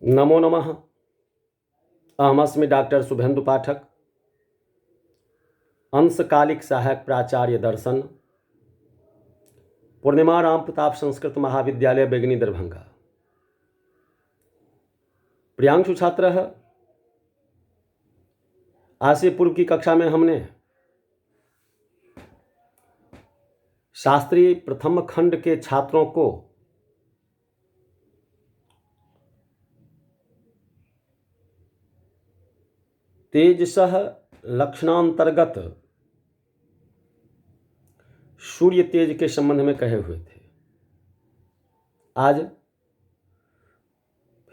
नमो नमः। अहमस्मि डॉक्टर शुभेन्दु पाठक, अंशकालिक सहायक प्राचार्य दर्शन, पूर्णिमा राम प्रताप संस्कृत महाविद्यालय बेगनी दरभंगा। प्रियांशु छात्रः, आज से पूर्व की कक्षा में हमने शास्त्री प्रथम खंड के छात्रों को तेजसः लक्षणांतर्गत सूर्य तेज के संबंध में कहे हुए थे। आज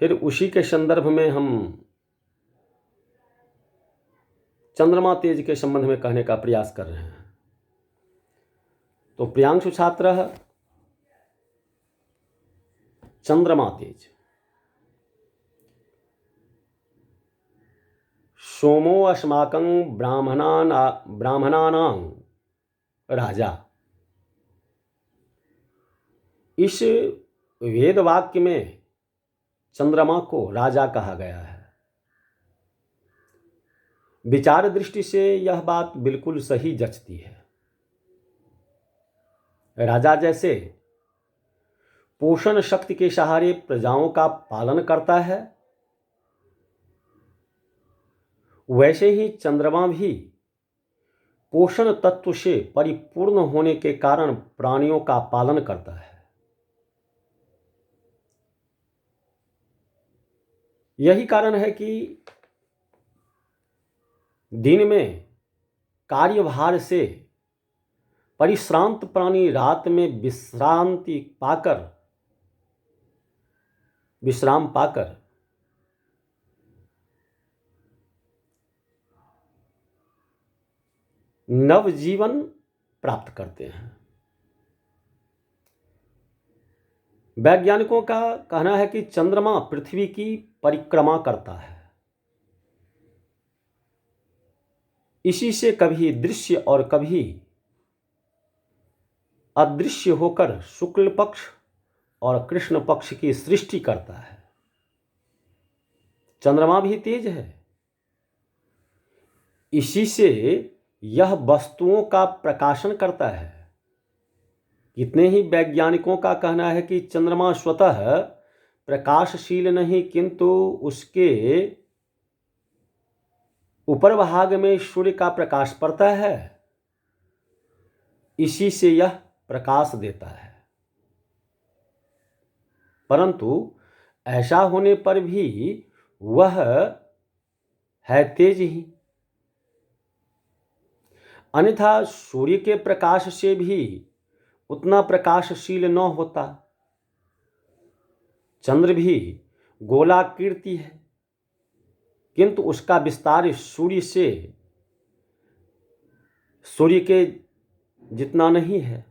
फिर उसी के संदर्भ में हम चंद्रमा तेज के संबंध में कहने का प्रयास कर रहे हैं। तो प्रियांशु छात्र, चंद्रमा तेज। सोमो अस्माकं ब्राह्मणानां राजा। इस वेद वाक्य में चंद्रमा को राजा कहा गया है। विचार दृष्टि से यह बात बिल्कुल सही जचती है। राजा जैसे पोषण शक्ति के सहारे प्रजाओं का पालन करता है, वैसे ही चंद्रमा भी पोषण तत्व से परिपूर्ण होने के कारण प्राणियों का पालन करता है। यही कारण है कि दिन में कार्यभार से परिश्रांत प्राणी रात में विश्राम पाकर नवजीवन प्राप्त करते हैं। वैज्ञानिकों का कहना है कि चंद्रमा पृथ्वी की परिक्रमा करता है। इसी से कभी दृश्य और कभी अदृश्य होकर शुक्ल पक्ष और कृष्ण पक्ष की सृष्टि करता है। चंद्रमा भी तेज है। इसी से यह वस्तुओं का प्रकाशन करता है। कितने ही वैज्ञानिकों का कहना है कि चंद्रमा स्वतः प्रकाशशील नहीं, किंतु उसके ऊपर भाग में सूर्य का प्रकाश पड़ता है, इसी से यह प्रकाश देता है। परंतु ऐसा होने पर भी वह है तेज ही। अन्यथा सूर्य के प्रकाश से भी उतना प्रकाशशील न होता। चंद्र भी गोलाकृति है, किंतु उसका विस्तार सूर्य के जितना नहीं है।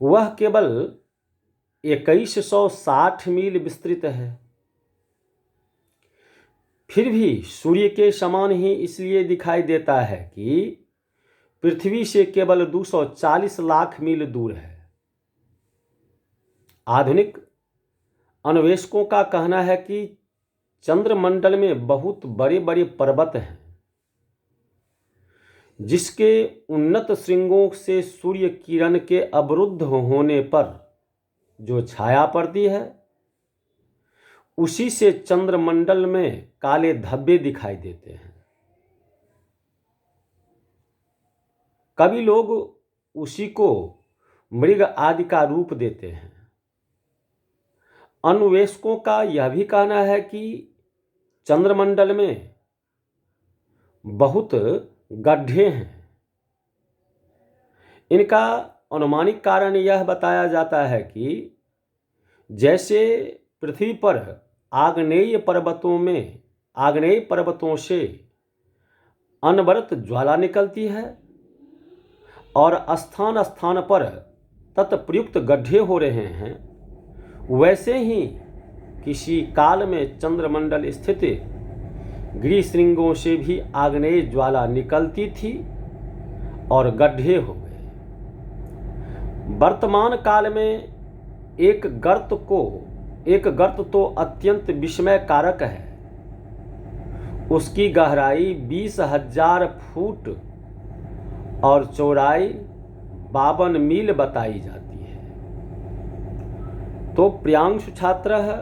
वह केवल 2160 मील विस्तृत है। फिर भी सूर्य के समान ही इसलिए दिखाई देता है कि पृथ्वी से केवल 240 लाख मील दूर है। आधुनिक अन्वेषकों का कहना है कि चंद्रमंडल में बहुत बड़े बड़े पर्वत हैं, जिसके उन्नत श्रृंगों से सूर्य किरण के अवरुद्ध होने पर जो छाया पड़ती है, उसी से चंद्रमंडल में काले धब्बे दिखाई देते हैं। कभी लोग उसी को मृग आदि का रूप देते हैं। अन्वेषकों का यह भी कहना है कि चंद्रमंडल में बहुत गड्ढे हैं। इनका अनुमानिक कारण यह बताया जाता है कि जैसे पृथ्वी पर आग्नेय पर्वतों से अनवरत ज्वाला निकलती है और स्थान स्थान पर तत्प्रयुक्त गड्ढे हो रहे हैं, वैसे ही किसी काल में चंद्रमंडल स्थित गिरिशृंगों से भी आग्नेय ज्वाला निकलती थी और गड्ढे हो गए। वर्तमान काल में एक गर्त को एक गर्त तो अत्यंत विस्मय कारक है। उसकी गहराई 20,000 फुट और चौड़ाई 52 मील बताई जाती है। तो प्रियांशु छात्र है,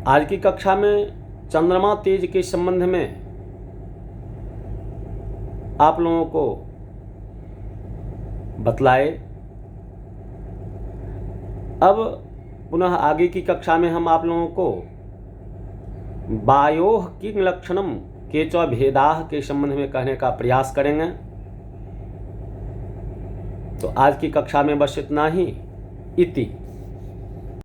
आज की कक्षा में चंद्रमा तेज के संबंध में आप लोगों को बतलाए। अब पुनः आगे की कक्षा में हम आप लोगों को वायोः किं लक्षणम केच भेदाः के संबंध में कहने का प्रयास करेंगे। तो आज की कक्षा में बस इतना ही। इति।